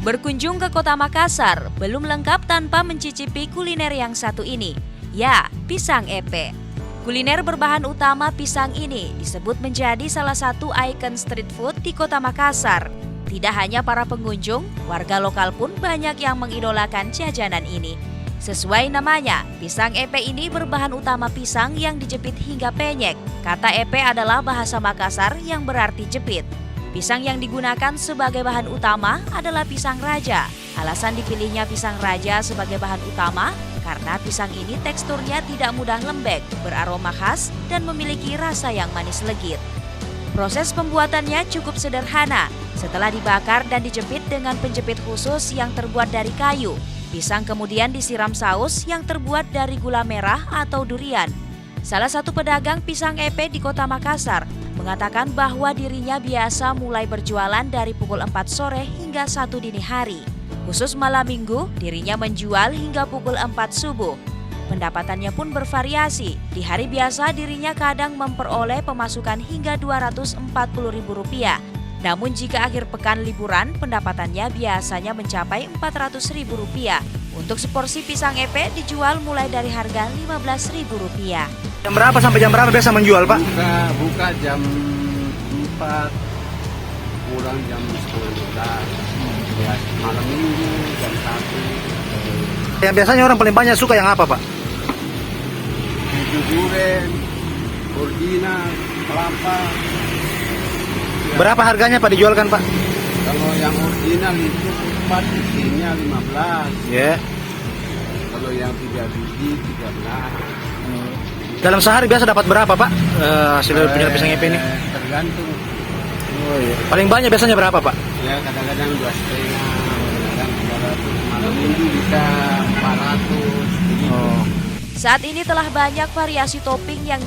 Berkunjung ke kota Makassar belum lengkap tanpa mencicipi kuliner yang satu ini. Ya, pisang epe. Kuliner berbahan utama pisang ini disebut menjadi salah satu ikon street food di kota Makassar. Tidak hanya para pengunjung, warga lokal pun banyak yang mengidolakan jajanan ini. Sesuai namanya, pisang epe ini berbahan utama pisang yang dijepit hingga penyek. Kata epe adalah bahasa Makassar yang berarti jepit. Pisang yang digunakan sebagai bahan utama adalah pisang raja. Alasan dipilihnya pisang raja sebagai bahan utama karena pisang ini teksturnya tidak mudah lembek, beraroma khas, dan memiliki rasa yang manis legit. Proses pembuatannya cukup sederhana. Setelah dibakar dan dijepit dengan penjepit khusus yang terbuat dari kayu, pisang kemudian disiram saus yang terbuat dari gula merah atau durian. Salah satu pedagang pisang epe di kota Makassar mengatakan bahwa dirinya biasa mulai berjualan dari pukul 4 sore hingga 1 dini hari. Khusus malam minggu, dirinya menjual hingga pukul 4 subuh. Pendapatannya pun bervariasi. Di hari biasa dirinya kadang memperoleh pemasukan hingga Rp240.000. Namun jika akhir pekan liburan, pendapatannya biasanya mencapai Rp400.000. Untuk seporsi pisang epe dijual mulai dari harga Rp15.000. Jam berapa sampai jam berapa biasa menjual, Pak? Buka jam 4, pulang jam 10. Ya, malam minggu jam 1. Yang biasanya orang paling banyak suka yang apa, Pak? Keju duren, ordina, kelapa. Berapa harganya, Pak, dijualkan, Pak? Kalau yang original itu 4 bijinya 15. Ya. Kalau yang 3 biji 13. Dalam sehari biasa dapat berapa, Pak? Hasil penjualan pisang epe ini? Tergantung. Oh, iya. Paling banyak biasanya berapa, Pak? Ya kadang-kadang 2,5, kadang 300. Malam minggu bisa 400. Oh. Saat ini telah banyak variasi topping yang